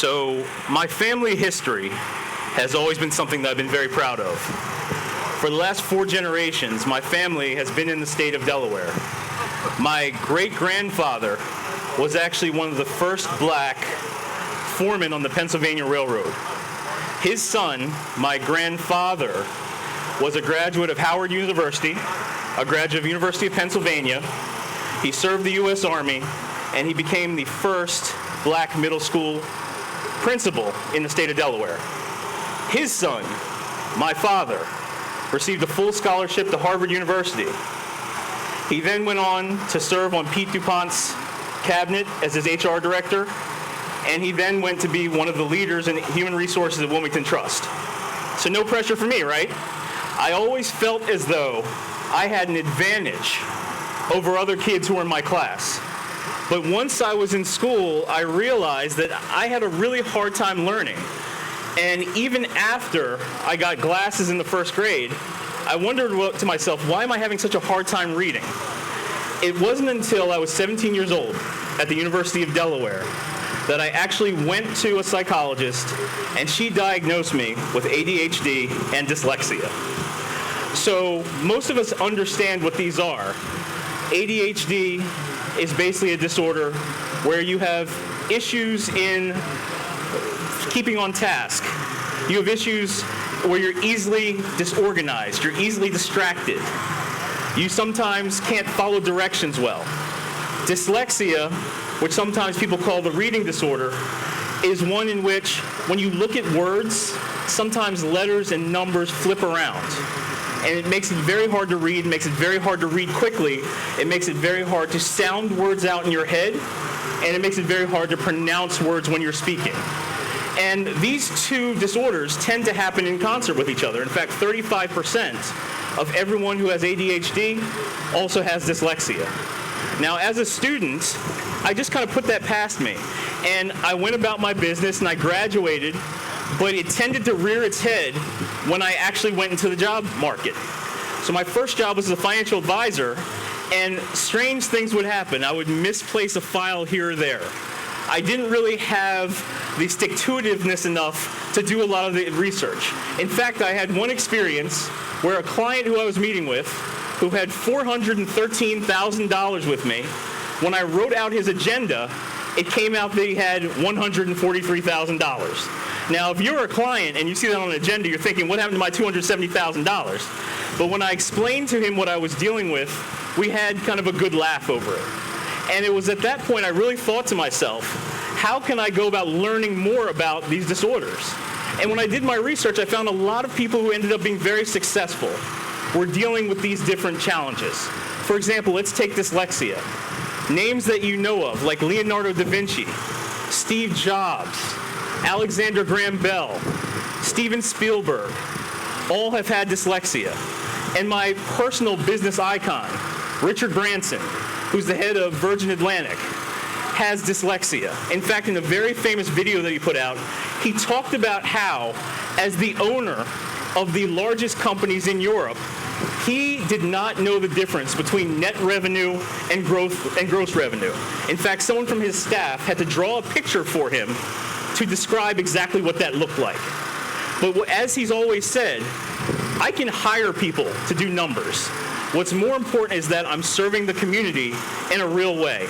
So my family history has always been something that I've been very proud of. For the last 4 generations, my family has been in the state of Delaware. My great-grandfather was actually one of the first black foremen on the Pennsylvania Railroad. His son, my grandfather, was a graduate of Howard University, a graduate of University of Pennsylvania. He served the U.S. Army, and he became the first black middle school principal in the state of Delaware. His son, my father, received a full scholarship to Harvard University. He then went on to serve on Pete DuPont's cabinet as his HR director, and he then went to be one of the leaders in human resources at Wilmington Trust. So no pressure for me, right? I always felt as though I had an advantage over other kids who were in my class. But once I was in school, I realized that I had a really hard time learning. And even after I got glasses in the first grade, I wondered to myself, why am I having such a hard time reading? It wasn't until I was 17 years old at the University of Delaware that I actually went to a psychologist, and she diagnosed me with ADHD and dyslexia. So most of us understand what these are. ADHD is basically a disorder where you have issues in keeping on task. You have issues where you're easily disorganized, you're easily distracted. You sometimes can't follow directions well. Dyslexia, which sometimes people call the reading disorder, is one in which when you look at words, sometimes letters and numbers flip around. And it makes it very hard to read, makes it very hard to read quickly, it makes it very hard to sound words out in your head, and it makes it very hard to pronounce words when you're speaking. And these two disorders tend to happen in concert with each other. In fact, 35% of everyone who has ADHD also has dyslexia. Now, as a student, I just kind of put that past me. And I went about my business and I graduated, but it tended to rear its head when I actually went into the job market. So my first job was as a financial advisor, and strange things would happen. I would misplace a file here or there. I didn't really have the stick-to-itiveness enough to do a lot of the research. In fact, I had one experience where a client who I was meeting with, who had $413,000 with me, when I wrote out his agenda, it came out that he had $143,000. Now, if you're a client and you see that on an agenda, you're thinking, what happened to my $270,000? But when I explained to him what I was dealing with, we had kind of a good laugh over it. And it was at that point I really thought to myself, how can I go about learning more about these disorders? And when I did my research, I found a lot of people who ended up being very successful were dealing with these different challenges. For example, let's take dyslexia. Names that you know of, like Leonardo da Vinci, Steve Jobs, Alexander Graham Bell, Steven Spielberg, all have had dyslexia. And my personal business icon, Richard Branson, who's the head of Virgin Atlantic, has dyslexia. In fact, in a very famous video that he put out, he talked about how, as the owner of the largest companies in Europe, he did not know the difference between net revenue and gross revenue. In fact, someone from his staff had to draw a picture for him to describe exactly what that looked like. But as he's always said, I can hire people to do numbers. What's more important is that I'm serving the community in a real way.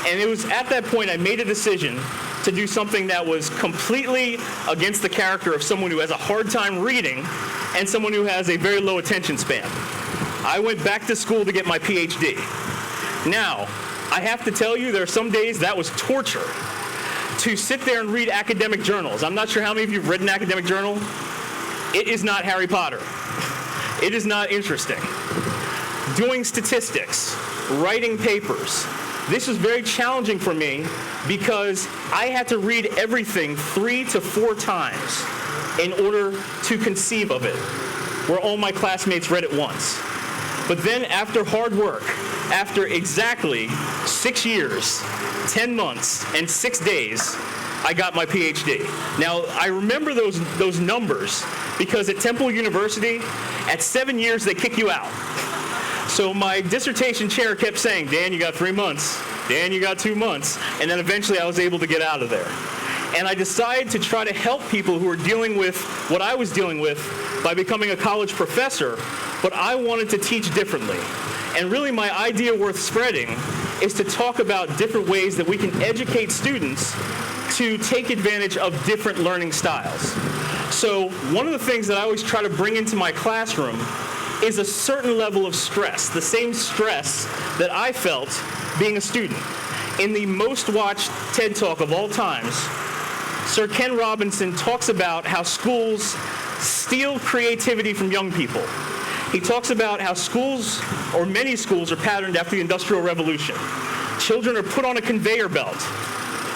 And it was at that point I made a decision to do something that was completely against the character of someone who has a hard time reading and someone who has a very low attention span. I went back to school to get my Ph.D. Now, I have to tell you, there are some days that was torture to sit there and read academic journals. I'm not sure how many of you have read an academic journal. It is not Harry Potter. It is not interesting. Doing statistics, writing papers. This was very challenging for me because I had to read everything 3 to 4 times in order to conceive of it, where all my classmates read it once. But then after hard work, after exactly 6 years, 10 months, and 6 days, I got my Ph.D. Now, I remember those numbers because at Temple University, at 7 years, they kick you out. So my dissertation chair kept saying, Dan, you got 3 months. Dan, you got 2 months. And then eventually I was able to get out of there. And I decided to try to help people who are dealing with what I was dealing with by becoming a college professor, but I wanted to teach differently. And really my idea worth spreading is to talk about different ways that we can educate students to take advantage of different learning styles. So one of the things that I always try to bring into my classroom is a certain level of stress, the same stress that I felt being a student. In the most watched TED Talk of all times, Sir Ken Robinson talks about how schools steal creativity from young people. He talks about how schools, or many schools, are patterned after the Industrial Revolution. Children are put on a conveyor belt,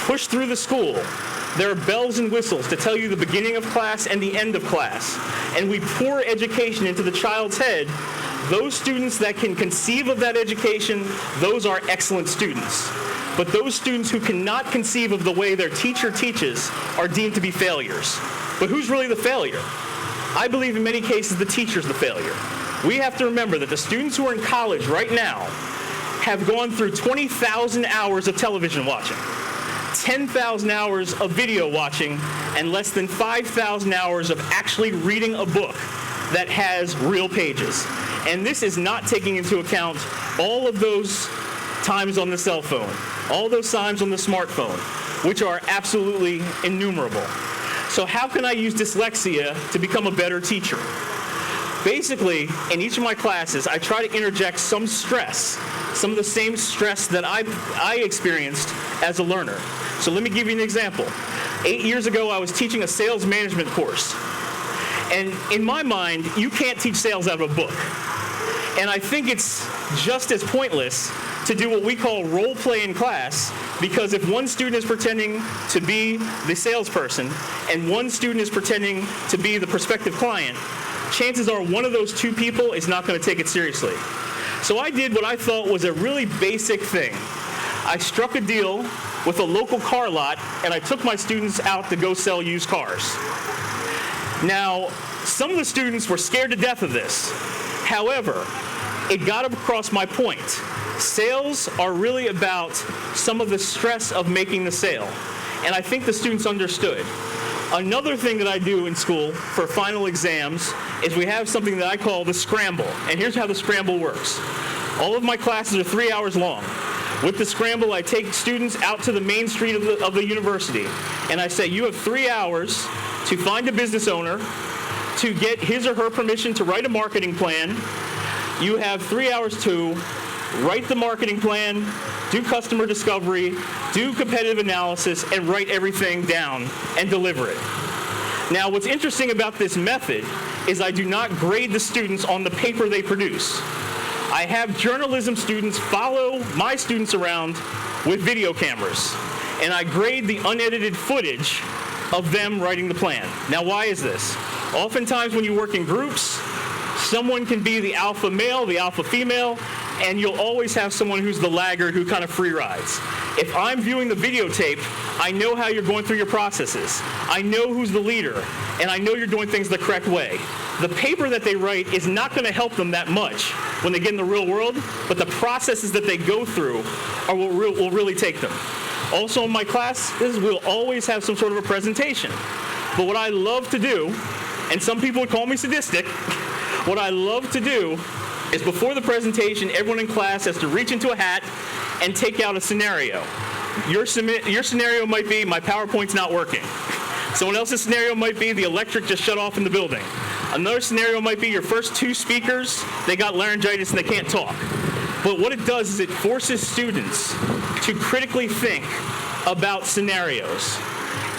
pushed through the school. There are bells and whistles to tell you the beginning of class and the end of class. And we pour education into the child's head. Those students that can conceive of that education, those are excellent students. But those students who cannot conceive of the way their teacher teaches are deemed to be failures. But who's really the failure? I believe in many cases the teacher's the failure. We have to remember that the students who are in college right now have gone through 20,000 hours of television watching, 10,000 hours of video watching, and less than 5,000 hours of actually reading a book that has real pages. And this is not taking into account all of those times on the cell phone, all those times on the smartphone, which are absolutely innumerable. So how can I use dyslexia to become a better teacher? Basically, in each of my classes, I try to interject some stress, some of the same stress that I experienced as a learner. So let me give you an example. 8 years ago, I was teaching a sales management course. And in my mind, you can't teach sales out of a book. And I think it's just as pointless to do what we call role play in class, because if one student is pretending to be the salesperson and one student is pretending to be the prospective client, chances are one of those two people is not going to take it seriously. So I did what I thought was a really basic thing. I struck a deal with a local car lot, and I took my students out to go sell used cars. Now, some of the students were scared to death of this. However, it got across my point. Sales are really about some of the stress of making the sale, and I think the students understood. Another thing that I do in school for final exams is we have something that I call the scramble, and here's how the scramble works. All of my classes are 3 hours long. With the scramble, I take students out to the main street of the university, and I say, you have 3 hours to find a business owner, to get his or her permission to write a marketing plan. You have 3 hours to write the marketing plan, do customer discovery, do competitive analysis, and write everything down and deliver it. Now, what's interesting about this method is I do not grade the students on the paper they produce. I have journalism students follow my students around with video cameras, and I grade the unedited footage of them writing the plan. Now, why is this? Oftentimes when you work in groups, someone can be the alpha male, the alpha female, and you'll always have someone who's the laggard who kind of free rides. If I'm viewing the videotape, I know how you're going through your processes. I know who's the leader, and I know you're doing things the correct way. The paper that they write is not going to help them that much when they get in the real world, but the processes that they go through are what will really take them. Also in my classes, we'll always have some sort of a presentation. But what I love to do, and some people would call me sadistic, what I love to do is before the presentation, everyone in class has to reach into a hat and take out a scenario. Your scenario might be, my PowerPoint's not working. Someone else's scenario might be, the electric just shut off in the building. Another scenario might be, your first two speakers, they got laryngitis and they can't talk. But what it does is it forces students to critically think about scenarios.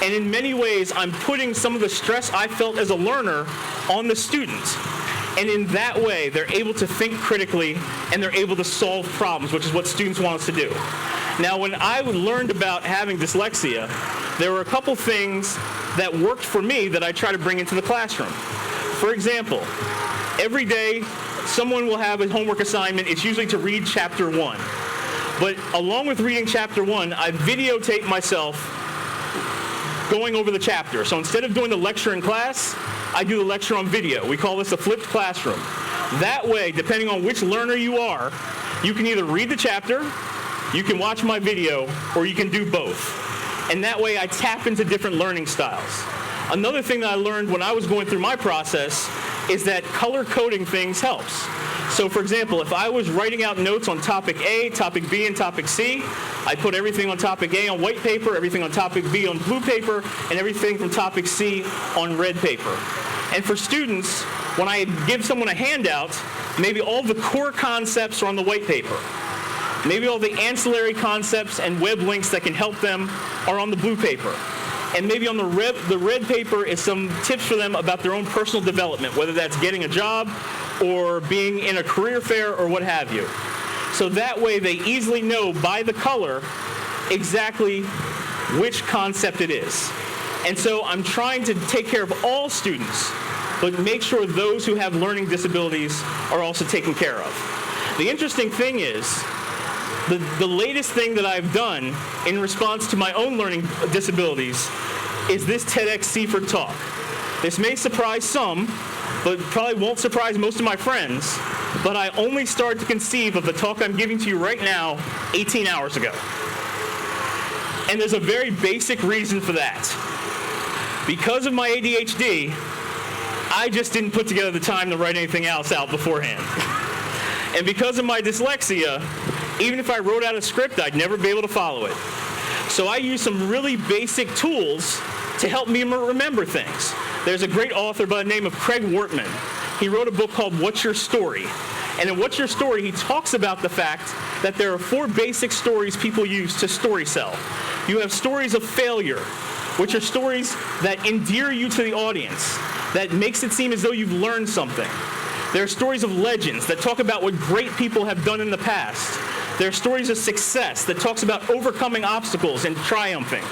And in many ways, I'm putting some of the stress I felt as a learner on the students. And in that way, they're able to think critically and they're able to solve problems, which is what students want us to do. Now, when I learned about having dyslexia, there were a couple things that worked for me that I try to bring into the classroom. For example, every day, someone will have a homework assignment. It's usually to read chapter 1. But along with reading chapter 1, I videotape myself going over the chapter. So instead of doing the lecture in class, I do the lecture on video. We call this a flipped classroom. That way, depending on which learner you are, you can either read the chapter, you can watch my video, or you can do both. And that way I tap into different learning styles. Another thing that I learned when I was going through my process is that color coding things helps. So for example, if I was writing out notes on topic A, topic B, and topic C, I put everything on topic A on white paper, everything on topic B on blue paper, and everything from topic C on red paper. And for students, when I give someone a handout, maybe all the core concepts are on the white paper. Maybe all the ancillary concepts and web links that can help them are on the blue paper. And maybe on the red paper is some tips for them about their own personal development, whether that's getting a job or being in a career fair or what have you. So that way they easily know by the color exactly which concept it is. And so I'm trying to take care of all students, but make sure those who have learning disabilities are also taken care of. The interesting thing is, the latest thing that I've done in response to my own learning disabilities is this TEDxSeaford talk. This may surprise some, but probably won't surprise most of my friends, but I only started to conceive of the talk I'm giving to you right now 18 hours ago. And there's a very basic reason for that. Because of my ADHD, I just didn't put together the time to write anything else out beforehand. And because of my dyslexia, even if I wrote out a script, I'd never be able to follow it. So I use some really basic tools to help me remember things. There's a great author by the name of Craig Wortman. He wrote a book called What's Your Story? And in What's Your Story, he talks about the fact that there are 4 basic stories people use to story sell. You have stories of failure, which are stories that endear you to the audience, that makes it seem as though you've learned something. There are stories of legends that talk about what great people have done in the past. There are stories of success that talks about overcoming obstacles and triumphing.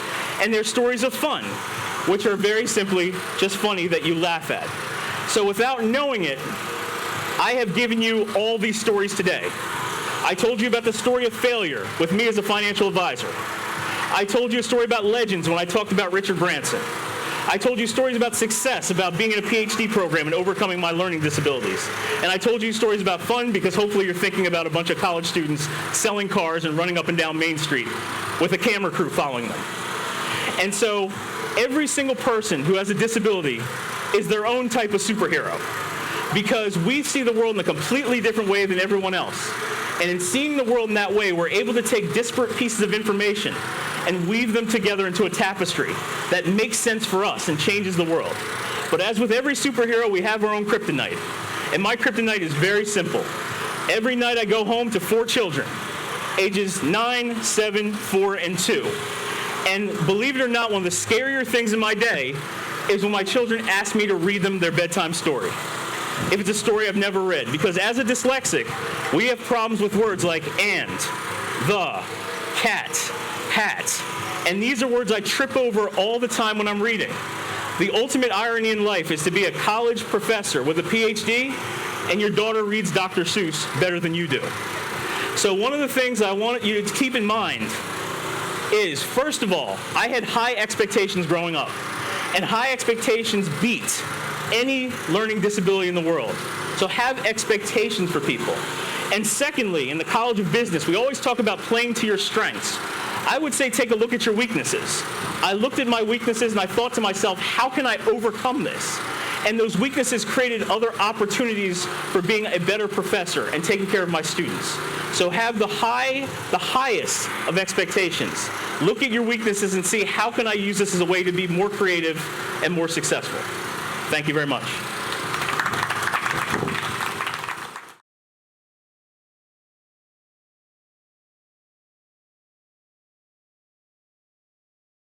And there are stories of fun, which are very simply just funny that you laugh at. So without knowing it, I have given you all these stories today. I told you about the story of failure with me as a financial advisor. I told you a story about legends when I talked about Richard Branson. I told you stories about success, about being in a Ph.D. program and overcoming my learning disabilities. And I told you stories about fun because hopefully you're thinking about a bunch of college students selling cars and running up and down Main Street with a camera crew following them. And so every single person who has a disability is their own type of superhero because we see the world in a completely different way than everyone else. And in seeing the world in that way, we're able to take disparate pieces of information and weave them together into a tapestry that makes sense for us and changes the world. But as with every superhero, we have our own kryptonite. And my kryptonite is very simple. Every night I go home to 4 children, ages 9, 7, 4, and 2. And believe it or not, one of the scarier things in my day is when my children ask me to read them their bedtime story. If it's a story I've never read. Because as a dyslexic, we have problems with words like and, the, cat, hat. And these are words I trip over all the time when I'm reading. The ultimate irony in life is to be a college professor with a Ph.D. and your daughter reads Dr. Seuss better than you do. So one of the things I want you to keep in mind is, first of all, I had high expectations growing up. And high expectations beat any learning disability in the world. So have expectations for people. And secondly, in the College of Business, we always talk about playing to your strengths. I would say take a look at your weaknesses. I looked at my weaknesses and I thought to myself, how can I overcome this? And those weaknesses created other opportunities for being a better professor and taking care of my students. So have the highest of expectations. Look at your weaknesses and see how can I use this as a way to be more creative and more successful. Thank you very much.